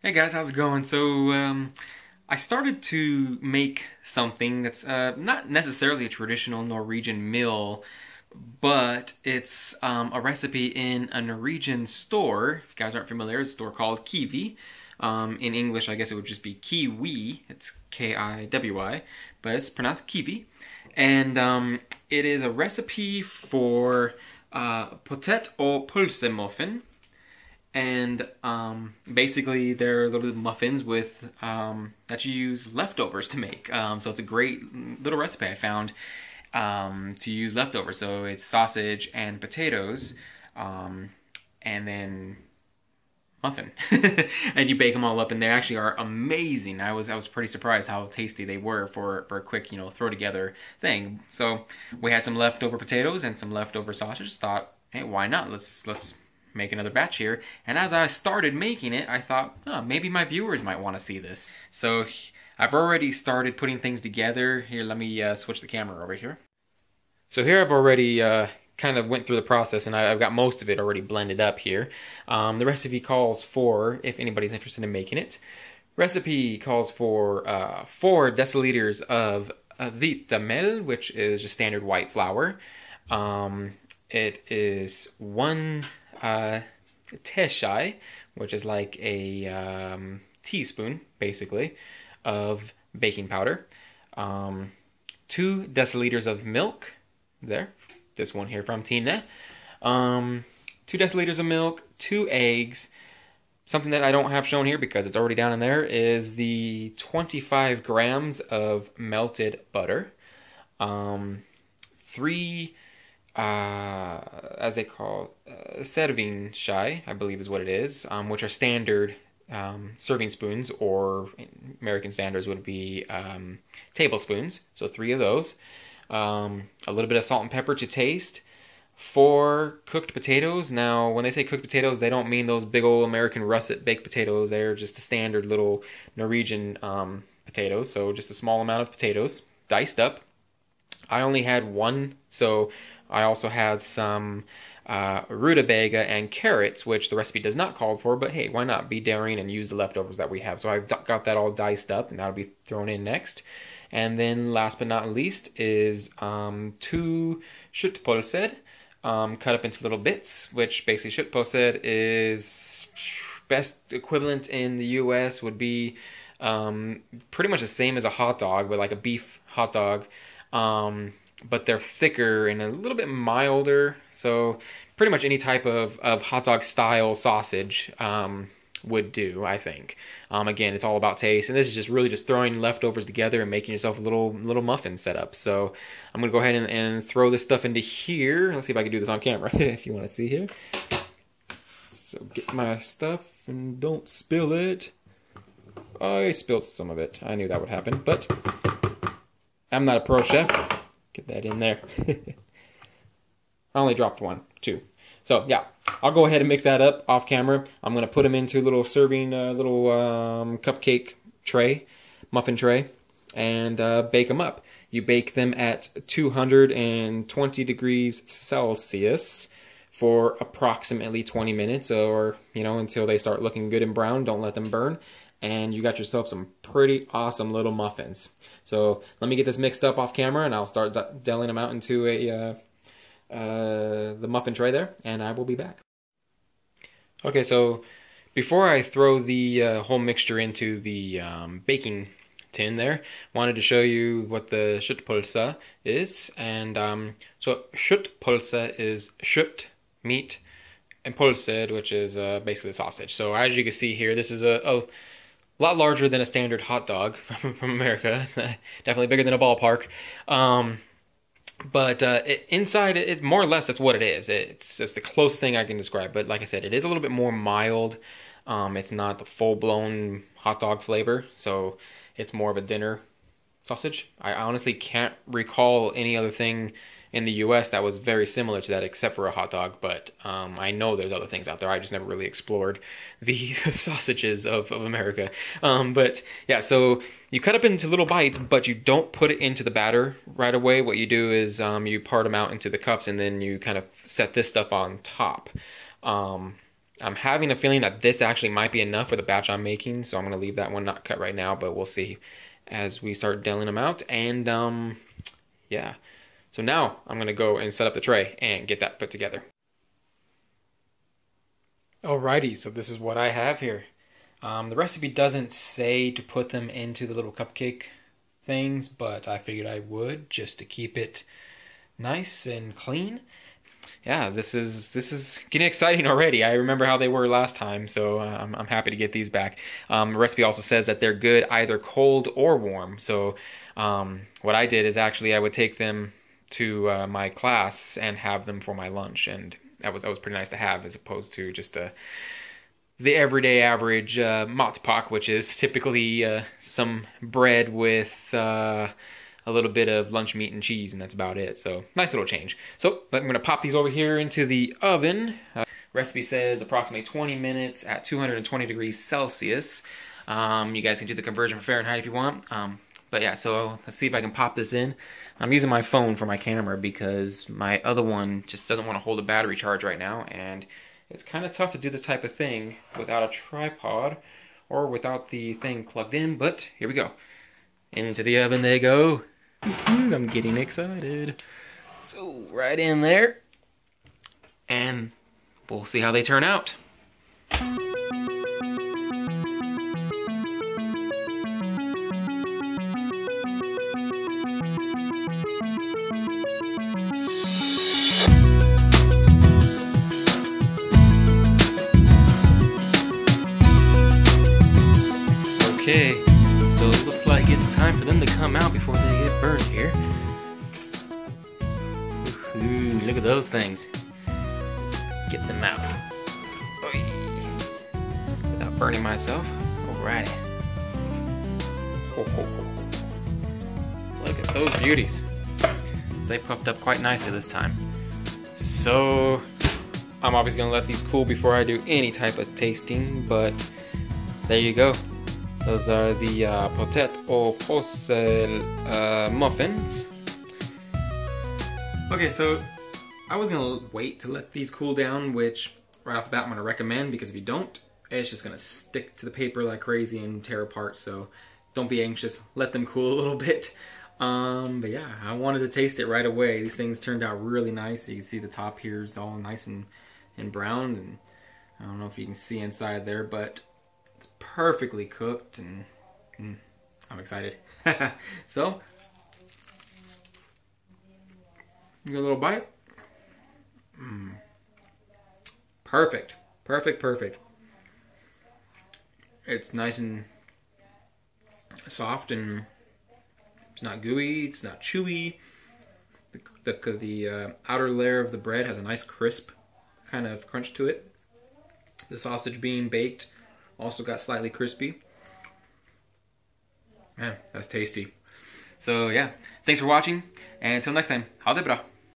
Hey guys, how's it going? So, I started to make something that's not necessarily a traditional Norwegian meal, but it's a recipe in a Norwegian store. If you guys aren't familiar, it's a store called Kiwi. In English, I guess it would just be Kiwi. It's Kiwi, but it's pronounced Kiwi. And it is a recipe for potet og pølsemuffin. And basically, they're little muffins with that you use leftovers to make. So it's a great little recipe I found to use leftovers. So it's sausage and potatoes, and then muffin, and you bake them all up, and they actually are amazing. I was pretty surprised how tasty they were for a quick throw together thing. So we had some leftover potatoes and some leftover sausage. Thought, hey, why not? Let's make another batch here. And as I started making it, I thought, oh, maybe my viewers might want to see this. So I've already started putting things together. Here, let me switch the camera over here. So here I've already kind of went through the process, and I've got most of it already blended up here. The recipe calls for, if anybody's interested in making it, recipe calls for 4 deciliters of hvetemel, which is just standard white flour. It is 1 teskje, which is like a teaspoon, basically, of baking powder. 2 deciliters of milk. There, this one here from Tine. 2 deciliters of milk, 2 eggs. Something that I don't have shown here because it's already down in there is the 25 grams of melted butter. 3 as they call serving shy, I believe is what it is, which are standard serving spoons, or American standards would be tablespoons. So 3 of those. A little bit of salt and pepper to taste. 4 cooked potatoes. Now, when they say cooked potatoes, they don't mean those big old American russet baked potatoes. They're just the standard little Norwegian potatoes. So just a small amount of potatoes, diced up. I only had 1, so I also had some rutabaga and carrots, which the recipe does not call for, but hey, why not be daring and use the leftovers that we have? So I've got that all diced up, and that'll be thrown in next. And then last but not least is 2 kjøttpølser, cut up into little bits, which basically kjøttpølser is best equivalent in the US would be pretty much the same as a hot dog, but like a beef hot dog. But they're thicker and a little bit milder. So pretty much any type of hot dog style sausage would do, I think. Again, it's all about taste, and this is just really just throwing leftovers together and making yourself a little muffin setup. So I'm gonna go ahead and throw this stuff into here. Let's see if I can do this on camera if you want to see here. So get my stuff and don't spill it. I spilled some of it. I knew that would happen, but I'm not a pro chef. Get that in there. I only dropped 1, 2. So yeah, I'll go ahead and mix that up off camera. I'm gonna put them into little serving, cupcake tray, muffin tray, and bake them up. You bake them at 220 degrees Celsius for approximately 20 minutes, or until they start looking good and brown. Don't let them burn. And you got yourself some pretty awesome little muffins. So let me get this mixed up off camera, and I'll start deling them out into the muffin tray there, and I will be back. Okay, so before I throw the whole mixture into the baking tin there, wanted to show you what the kjøttpølse is. And so kjøttpølse is kjøtt, meat, and pølser, which is basically sausage. So as you can see here, this is a lot larger than a standard hot dog from America. It's definitely bigger than a ballpark. But inside, it more or less, that's what it is. It's the closest thing I can describe. But like I said, it is a little bit more mild. It's not the full-blown hot dog flavor. So it's more of a dinner sausage. I honestly can't recall any other thing in the US that was very similar to that except for a hot dog, but I know there's other things out there. I just never really explored the sausages of America. But yeah, so you cut up into little bites, but you don't put it into the batter right away. What you do is you part them out into the cups, and then you kind of set this stuff on top. I'm having a feeling that this actually might be enough for the batch I'm making, so I'm going to leave that one not cut right now, but we'll see as we start dealing them out. And yeah, so now I'm going to go and set up the tray and get that put together. Alrighty, so this is what I have here. The recipe doesn't say to put them into the little cupcake things, but I figured I would just to keep it nice and clean. Yeah, this is getting exciting already. I remember how they were last time, so I'm happy to get these back. The recipe also says that they're good either cold or warm. So what I did is actually I would take them to my class and have them for my lunch, and that was pretty nice to have as opposed to just the everyday average matpak, which is typically some bread with a little bit of lunch meat and cheese, and that's about it. So nice little change. So I'm going to pop these over here into the oven. Recipe says approximately 20 minutes at 220 degrees Celsius. You guys can do the conversion for Fahrenheit if you want. But yeah, so let's see if I can pop this in. I'm using my phone for my camera because my other one just doesn't want to hold a battery charge right now, and it's kind of tough to do this type of thing without a tripod or without the thing plugged in, but here we go. Into the oven they go. I'm getting excited. So right in there, and we'll see how they turn out. Okay, so it looks like it's time for them to come out before they get burned here. Ooh, look at those things. Get them out. Oy. Without burning myself. Alrighty. Ho, ho, ho. Look at those beauties. They puffed up quite nicely this time. So, I'm obviously going to let these cool before I do any type of tasting, but there you go. Those are the potet au posel muffins. Okay, so I was gonna wait to let these cool down, which right off the bat I'm gonna recommend, because if you don't, it's just gonna stick to the paper like crazy and tear apart. So don't be anxious, let them cool a little bit. But yeah, I wanted to taste it right away. These things turned out really nice. You can see the top here is all nice and brown, and I don't know if you can see inside there, but it's perfectly cooked, and I'm excited. So, get a little bite. Perfect, perfect, perfect. It's nice and soft, and it's not gooey, it's not chewy. The outer layer of the bread has a nice crisp kind of crunch to it. The sausage being baked also got slightly crispy. Man, that's tasty. So yeah, thanks for watching, and until next time, ha det bra!